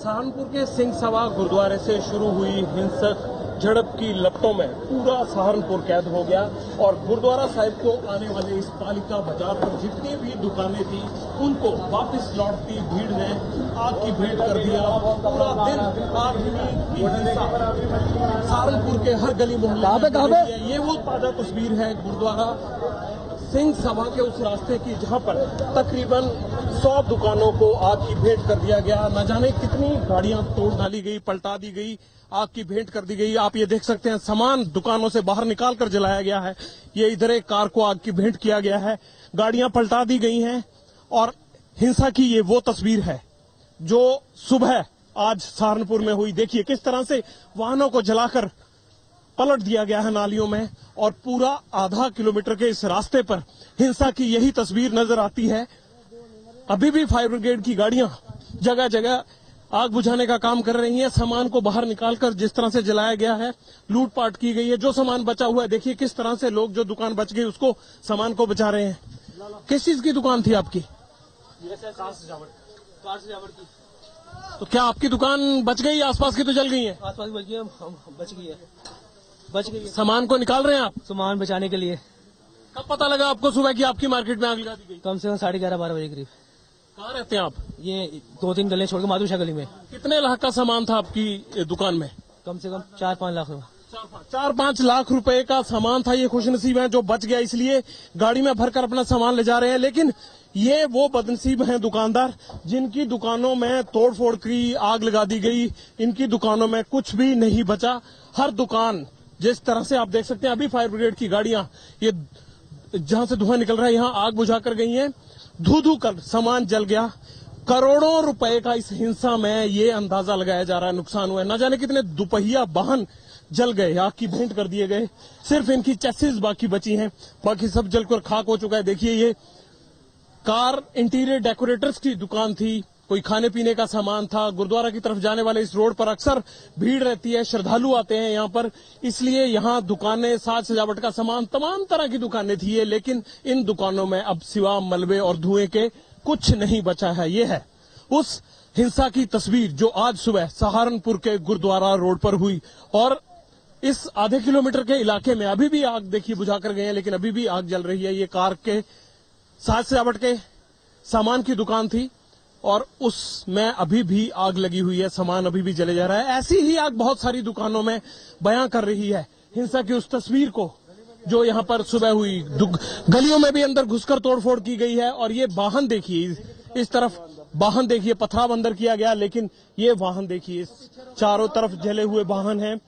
सहारनपुर के सिंह सभा गुरुद्वारे से शुरू हुई हिंसक झड़प की लपटों में पूरा सहारनपुर कैद हो गया और गुरुद्वारा साहिब को आने वाले इस पालिका बाजार पर जितनी भी दुकानें थी उनको वापस लौटती भीड़ ने आग की भेंट कर दिया। पूरा दिन आदमी की हिंसा सहारनपुर के हर गली मोहल्ले में। ये वो ताजा तस्वीर है गुरुद्वारा सिंह सभा के उस रास्ते की जहां पर तकरीबन 100 दुकानों को आग की भेंट कर दिया गया। न जाने कितनी गाड़ियां तोड़ डाली गई, पलटा दी गई, आग की भेंट कर दी गई। आप ये देख सकते हैं सामान दुकानों से बाहर निकाल कर जलाया गया है। ये इधर एक कार को आग की भेंट किया गया है, गाड़ियां पलटा दी गई हैं और हिंसा की ये वो तस्वीर है जो सुबह आज सहारनपुर में हुई। देखिए किस तरह से वाहनों को जलाकर पलट दिया गया है नालियों में और पूरा आधा किलोमीटर के इस रास्ते पर हिंसा की यही तस्वीर नजर आती है। अभी भी फायर ब्रिगेड की गाड़ियां जगह जगह आग बुझाने का काम कर रही हैं। सामान को बाहर निकालकर जिस तरह से जलाया गया है, लूटपाट की गई है। जो सामान बचा हुआ है देखिए किस तरह से लोग, जो दुकान बच गई उसको सामान को बचा रहे हैं। किस चीज की दुकान थी आपकी? कार सजावट की। तो क्या आपकी दुकान बच गई? आसपास की तो जल गई है। आसपास की बच गई है। सामान को निकाल रहे हैं आप? सामान बचाने के लिए। कब पता लगा आपको सुबह कि आपकी मार्केट में आग लगा दी गई? कम से कम 11:30-12 बजे करीब। कहाँ रहते हैं आप? ये 2-3 गलियां छोड़ के माधुशाह गली में। कितने लाख का सामान था आपकी दुकान में? कम से कम 4-5 लाख रुपए। 4-5 लाख रुपए का सामान था। ये खुशनसीब है जो बच गया, इसलिए गाड़ी में भरकर अपना सामान ले जा रहे हैं। लेकिन ये वो बदनसीब हैं दुकानदार जिनकी दुकानों में तोड़फोड़ की, आग लगा दी गई। इनकी दुकानों में कुछ भी नहीं बचा। हर दुकान जिस तरह से आप देख सकते हैं, अभी फायर ब्रिगेड की गाड़ियां ये जहां से धुआं निकल रहा है यहां आग बुझाकर गई हैं। धू कर सामान जल गया। करोड़ों रुपए का इस हिंसा में ये अंदाजा लगाया जा रहा है नुकसान हुआ है। न जाने कितने दुपहिया वाहन जल गए, आग की भेंट कर दिए गए। सिर्फ इनकी चेसिस बाकी बची हैं, बाकी सब जलकर खाक हो चुका है। देखिए ये कार इंटीरियर डेकोरेटर्स की दुकान थी, कोई खाने पीने का सामान था। गुरुद्वारा की तरफ जाने वाले इस रोड पर अक्सर भीड़ रहती है, श्रद्धालु आते हैं यहाँ पर, इसलिए यहाँ दुकानें, साज सजावट का सामान, तमाम तरह की दुकानें थी ये। लेकिन इन दुकानों में अब सिवा मलबे और धुएं के कुछ नहीं बचा है। ये है उस हिंसा की तस्वीर जो आज सुबह सहारनपुर के गुरुद्वारा रोड पर हुई। और इस आधे किलोमीटर के इलाके में अभी भी आग देखिए बुझाकर गए हैं, लेकिन अभी भी आग जल रही है। ये कार के साज सजावट के सामान की दुकान थी और उसमें अभी भी आग लगी हुई है, सामान अभी भी जले जा रहा है। ऐसी ही आग बहुत सारी दुकानों में बयां कर रही है हिंसा की उस तस्वीर को जो यहाँ पर सुबह हुई। गलियों में भी अंदर घुसकर तोड़फोड़ की गई है। और ये वाहन देखिए, इस तरफ वाहन देखिए, पथराव अंदर किया गया, लेकिन ये वाहन देखिए चारों तरफ जले हुए वाहन हैं।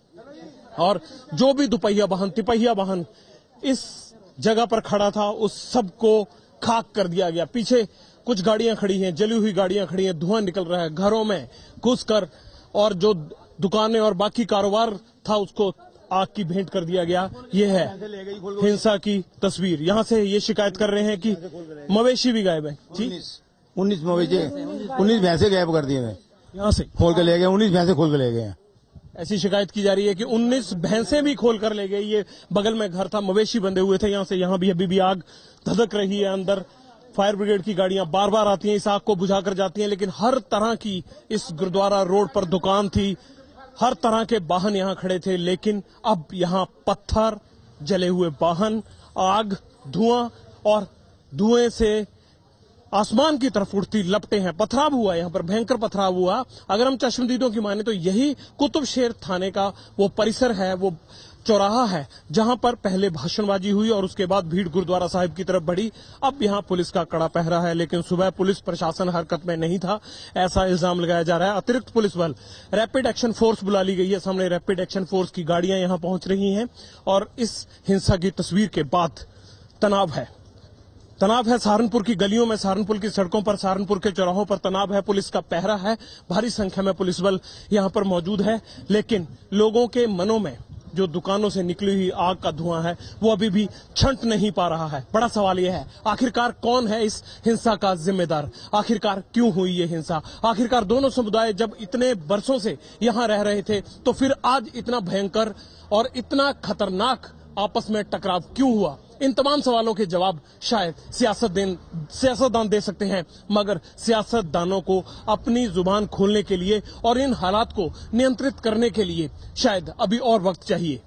और जो भी दुपहिया वाहन, तिपहिया वाहन इस जगह पर खड़ा था उस सबको खाक कर दिया गया। पीछे कुछ गाड़ियां खड़ी हैं, जली हुई गाड़ियां खड़ी हैं, धुआं निकल रहा है। घरों में घुसकर और जो दुकानें और बाकी कारोबार था उसको आग की भेंट कर दिया गया। ये है हिंसा की तस्वीर। यहाँ से ये शिकायत कर रहे हैं कि मवेशी भी गायब है। जी 19 मवेशी, 19 भैंसे गायब कर दिए हैं। यहाँ से खोल कर ले गए, 19 भैंसे खोल कर ले गए हैं। ऐसी शिकायत की जा रही है कि 19 भैंसे भी खोल कर ले गए। ये बगल में घर था, मवेशी बंधे हुए थे। यहाँ से यहाँ भी अभी भी आग धधक रही है अंदर। फायर ब्रिगेड की गाड़ियां बार बार आती हैं, इस आग को बुझाकर जाती हैं। लेकिन हर तरह की इस गुरुद्वारा रोड पर दुकान थी, हर तरह के वाहन यहाँ खड़े थे। लेकिन अब यहाँ पत्थर, जले हुए वाहन, आग, धुआं और धुएं से आसमान की तरफ उड़ती लपटें हैं। पथराव हुआ यहाँ पर, भयंकर पथराव हुआ। अगर हम चश्मदीदों की माने तो यही कुतुबशेर थाने का वो परिसर है, वो चौराहा है जहां पर पहले भाषणबाजी हुई और उसके बाद भीड़ गुरुद्वारा साहिब की तरफ बढ़ी। अब यहां पुलिस का कड़ा पहरा है, लेकिन सुबह पुलिस प्रशासन हरकत में नहीं था, ऐसा इल्जाम लगाया जा रहा है। अतिरिक्त पुलिस बल, रैपिड एक्शन फोर्स बुला ली गई है। सामने रैपिड एक्शन फोर्स की गाड़ियां यहां पहुंच रही हैं और इस हिंसा की तस्वीर के बाद तनाव है सहारनपुर की गलियों में, सहारनपुर की सड़कों पर, सहारनपुर के चौराहों पर तनाव है। पुलिस का पहरा है, भारी संख्या में पुलिस बल यहां पर मौजूद है। लेकिन लोगों के मनों में जो दुकानों से निकली हुई आग का धुआं है वो अभी भी छंट नहीं पा रहा है। बड़ा सवाल यह है, आखिरकार कौन है इस हिंसा का जिम्मेदार? आखिरकार क्यों हुई ये हिंसा? आखिरकार दोनों समुदाय जब इतने बरसों से यहां रह रहे थे तो फिर आज इतना भयंकर और इतना खतरनाक आपस में टकराव क्यों हुआ? इन तमाम सवालों के जवाब शायद सियासतदान दे सकते हैं, मगर सियासतदानों को अपनी जुबान खोलने के लिए और इन हालात को नियंत्रित करने के लिए शायद अभी और वक्त चाहिए।